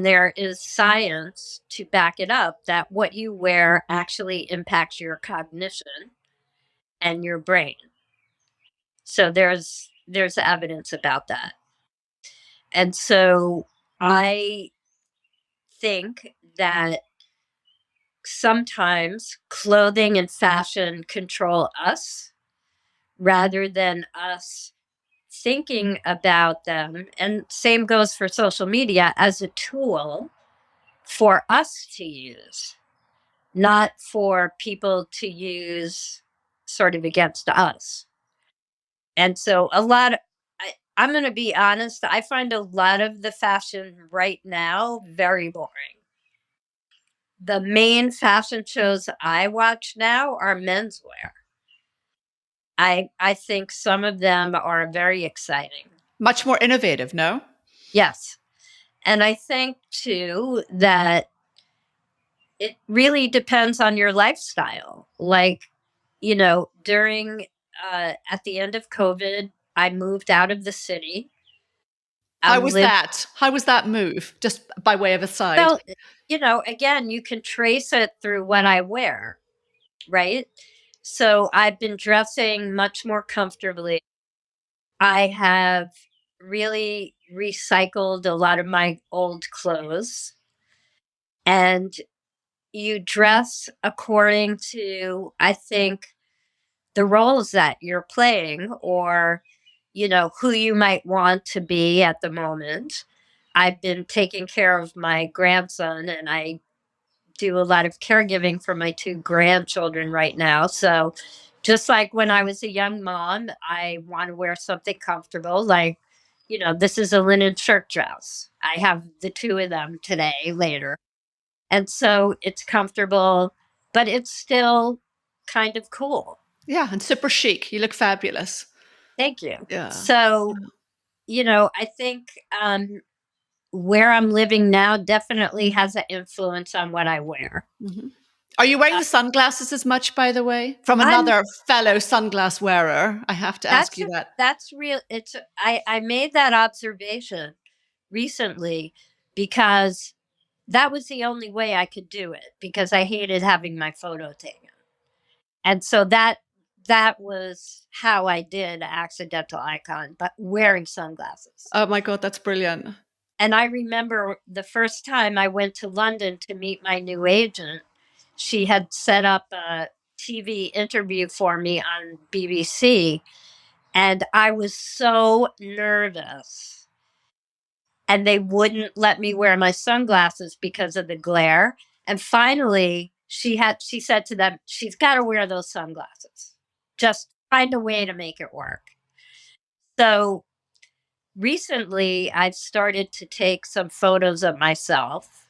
And there is science to back it up that what you wear actually impacts your cognition and your brain. So there's evidence about that. And so I think that sometimes clothing and fashion control us rather than us thinking about them. And same goes for social media as a tool for us to use, not for people to use sort of against us. And so I'm going to be honest, I find a lot of the fashion right now very boring. The main fashion shows I watch now are menswear. I think some of them are very exciting. Much more innovative, no? Yes. And I think too that it really depends on your lifestyle. Like, during at the end of COVID, I moved out of the city. How I'm was live that? How was that move? Just by way of aside. Well, again, you can trace it through what I wear, right? So I've been dressing much more comfortably. I have really recycled a lot of my old clothes, and you dress according to, I think, the roles that you're playing, or who you might want to be at the moment. I've been taking care of my grandson, and I do a lot of caregiving for my two grandchildren right now. So just like when I was a young mom, I want to wear something comfortable. Like, this is a linen shirt dress. I have the two of them today, later. And so it's comfortable, but it's still kind of cool. Yeah, and super chic. You look fabulous. Thank you. Yeah. So, I think where I'm living now definitely has an influence on what I wear. Mhm. Are you wearing Uh, the sunglasses as much, by the way? From I'm another fellow sunglass wearer, I have to ask that's you that. that's real. I made that observation recently because that was the only way I could do it, because I hated having my photo taken. And so that was how I did accidental icon, but wearing sunglasses. Oh my God, that's brilliant. And I remember the first time I went to London to meet my new agent, she had set up a TV interview for me on BBC, and I was so nervous. And they wouldn't let me wear my sunglasses because of the glare. And finally, she said to them, she's got to wear those sunglasses. Just find a way to make it work. So recently, I've started to take some photos of myself,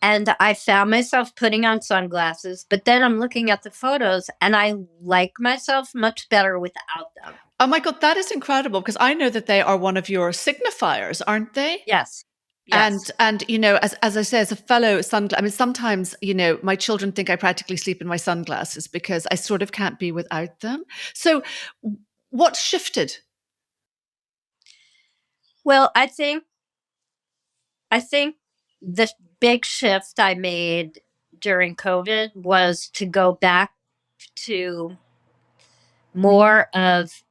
and I found myself putting on sunglasses, but then I'm looking at the photos and I like myself much better without them. Oh my God, that is incredible because I know that they are one of your signifiers, aren't they? Yes. And Yes. as I say, as a fellow sunglass, I mean, sometimes my children think I practically sleep in my sunglasses because I sort of can't be without them. So, what shifted? Well, I think the big shift I made during COVID was to go back to more of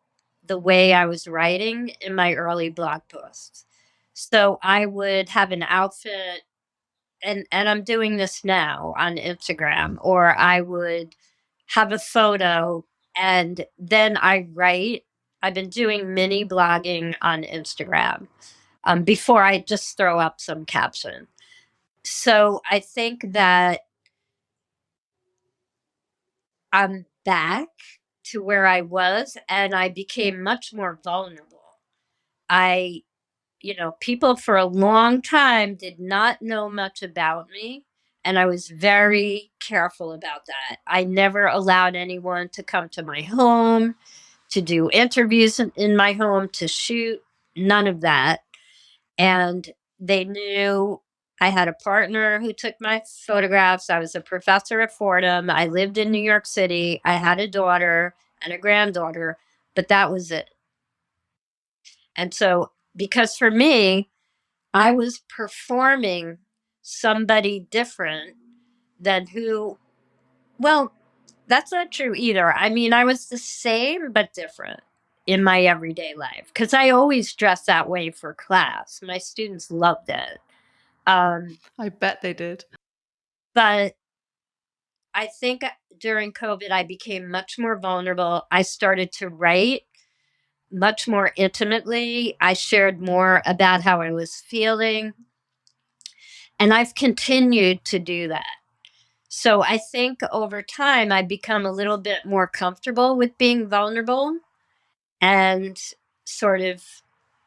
the way I was writing in my early blog posts. So I would have an outfit, and I'm doing this now on Instagram, or I would have a photo and then I write. I've been doing mini blogging on Instagram, before I just throw up some caption. So I think that I'm back to where I was, and I became much more vulnerable. I, people for a long time did not know much about me, and I was very careful about that. I never allowed anyone to come to my home, to do interviews in my home, to shoot, none of that. And they knew I had a partner who took my photographs. I was a professor at Fordham. I lived in New York City. I had a daughter and a granddaughter, but that was it. And so, because for me, I was performing somebody different than who, well, that's not true either. I mean, I was the same but different in my everyday life because I always dressed that way for class. My students loved it. I bet they did. But I think during COVID, I became much more vulnerable. I started to write much more intimately. I shared more about how I was feeling, and I've continued to do that. So I think over time, I've become a little bit more comfortable with being vulnerable and sort of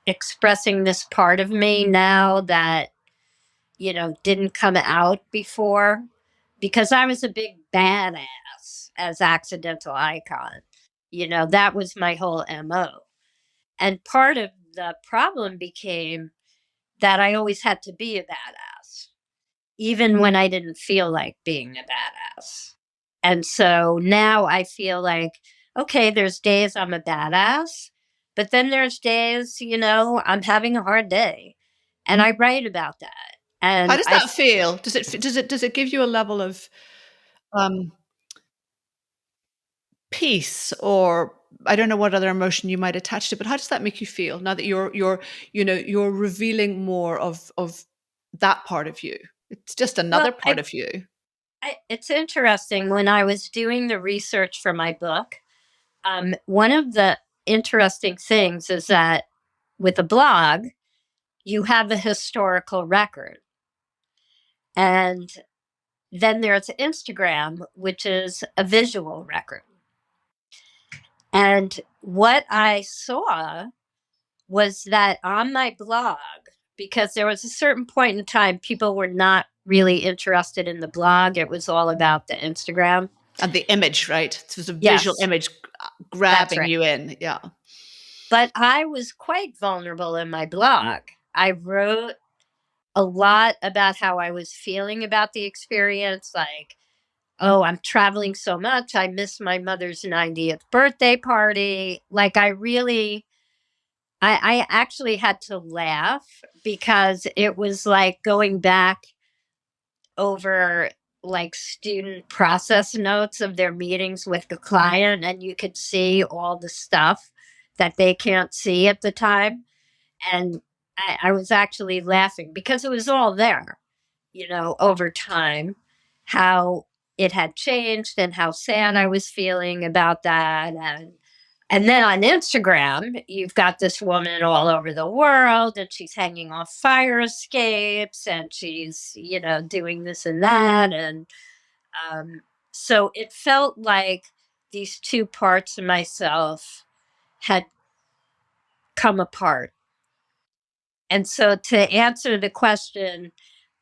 expressing this part of me now that, didn't come out before because I was a big badass as accidental icon. That was my whole MO. And part of the problem became that I always had to be a badass, even when I didn't feel like being a badass. And so now I feel like, okay, there's days I'm a badass, but then there's days, I'm having a hard day. And I write about that. How And does that feel? Does it give you a level of um, peace, or I don't know what other emotion you might attach to, but how does that make you feel now that you're revealing more of that part of you? It's just well, another part of you. it's interesting when I was doing the research for my book. One of the interesting things is that with a blog, you have a historical record. And then there's Instagram, which is a visual record. And what I saw was that on my blog, because there was a certain point in time, people were not really interested in the blog, it was all about the Instagram. And the image, right? So it's a visual Yes, image that's grabbing right. you in. Yeah. But I was quite vulnerable in my blog. I wrote a lot about how I was feeling about the experience, like, oh, I'm traveling so much. I missed my mother's 90th birthday party. Like, I actually had to laugh because it was like going back over like student process notes of their meetings with the client, and you could see all the stuff that they can't see at the time. And I was actually laughing because it was all there, over time, how it had changed and how sad I was feeling about that. And then on Instagram, you've got this woman all over the world and she's hanging off fire escapes and she's, doing this and that. And um, so it felt like these two parts of myself had come apart. And so to answer the question,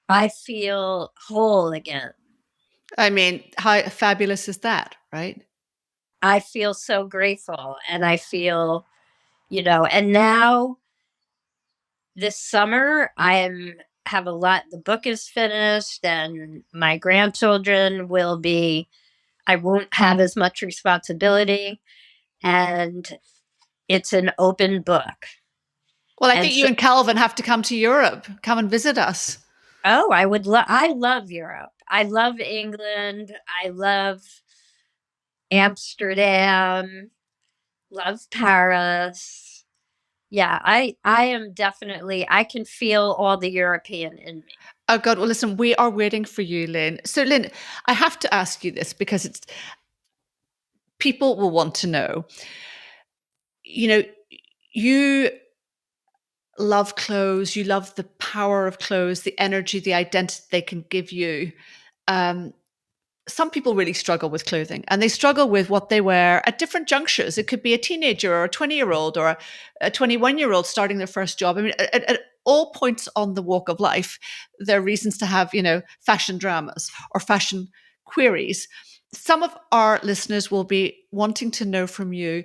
I feel whole again. I mean, how fabulous is that, right? I feel so grateful and I feel, and now this summer I am have a lot the book is finished and my grandchildren will be I won't have as much responsibility and it's an open book. Well, I And think you so, and Calvin have to come to Europe. Come and visit us. oh, I love Europe. I love England. I love Amsterdam. Love Paris. Yeah, I am definitely I can feel all the European in me. Oh God, well listen, we are waiting for you, Lyn. So Lyn, I have to ask you this because it's people will want to know. You know, you love clothes, you love the power of clothes, the energy, the identity they can give you. Um, some people really struggle with clothing and they struggle with what they wear at different junctures. It could be a teenager or a 20-year-old or a 21-year-old starting their first job. I mean, at all points on the walk of life, there are reasons to have, fashion dramas or fashion queries. Some of our listeners will be wanting to know from you,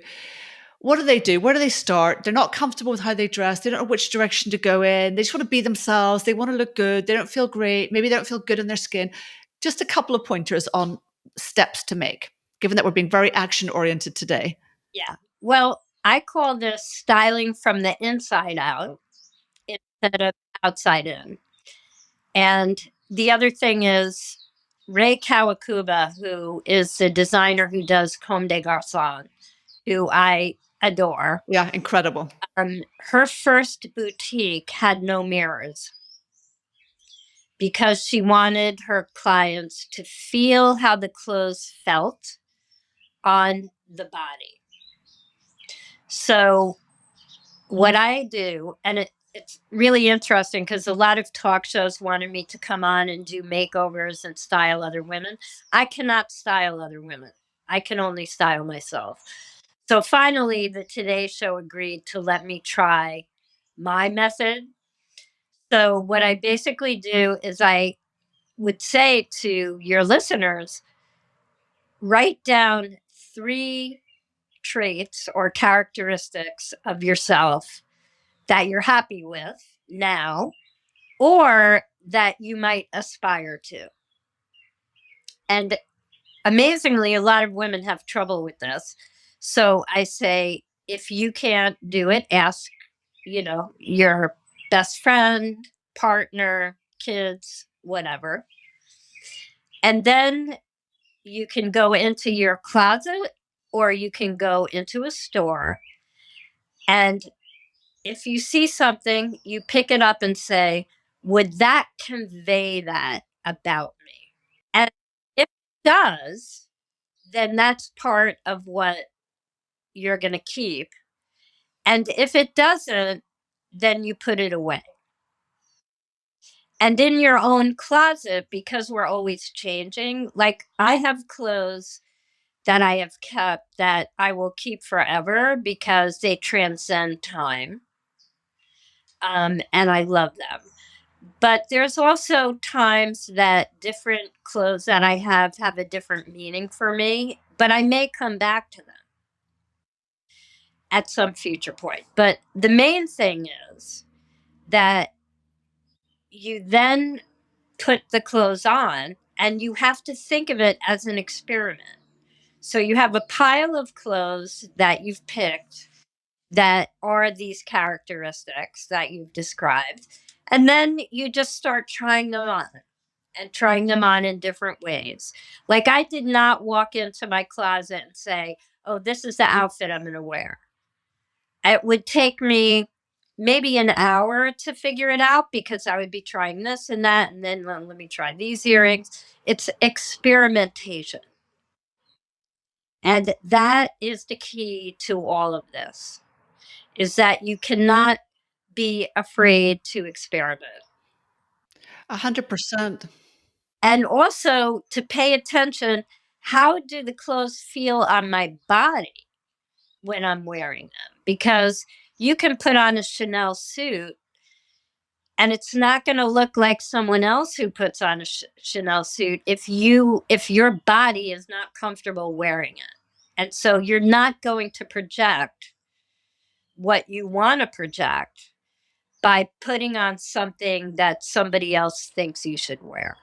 what do they do? Where do they start? They're not comfortable with how they dress. They don't know which direction to go in. They just want to be themselves. They want to look good. They don't feel great. Maybe they don't feel good in their skin. Just a couple of pointers on steps to make, given that we're being very action oriented today. Yeah. Well, I call this styling from the inside out instead of outside in. And the other thing is Ray Kawakubo, who is the designer who does Comme des Garçons, who I adore. Yeah, incredible. Her first boutique had no mirrors because she wanted her clients to feel how the clothes felt on the body. So what I do, and it's really interesting because a lot of talk shows wanted me to come on and do makeovers and style other women. I cannot style other women. I can only style myself. So finally, the Today Show agreed to let me try my method. So what I basically do is I would say to your listeners, write down 3 traits or characteristics of yourself that you're happy with now or that you might aspire to. And amazingly, a lot of women have trouble with this. So I say, if you can't do it, ask, your best friend, partner, kids, whatever. And then you can go into your closet or you can go into a store. And if you see something, you pick it up and say, would that convey that about me? And if it does, then that's part of what you're going to keep. And if it doesn't, then you put it away. And in your own closet, because we're always changing, like I have clothes that I have kept that I will keep forever because they transcend time. And I love them. But there's also times that different clothes that I have a different meaning for me, but I may come back to them at some future point. But the main thing is that you then put the clothes on and you have to think of it as an experiment. So you have a pile of clothes that you've picked that are these characteristics that you've described. And then you just start trying them on and trying them on in different ways. Like I did not walk into my closet and say, oh, this is the outfit I'm going to wear. It would take me maybe an hour to figure it out because I would be trying this and that. And then let me try these earrings. It's experimentation. And that is the key to all of this, is that you cannot be afraid to experiment. 100%. And also to pay attention, how do the clothes feel on my body when I'm wearing them? Because you can put on a Chanel suit and it's not going to look like someone else who puts on a Chanel suit if your body is not comfortable wearing it. And so you're not going to project what you want to project by putting on something that somebody else thinks you should wear.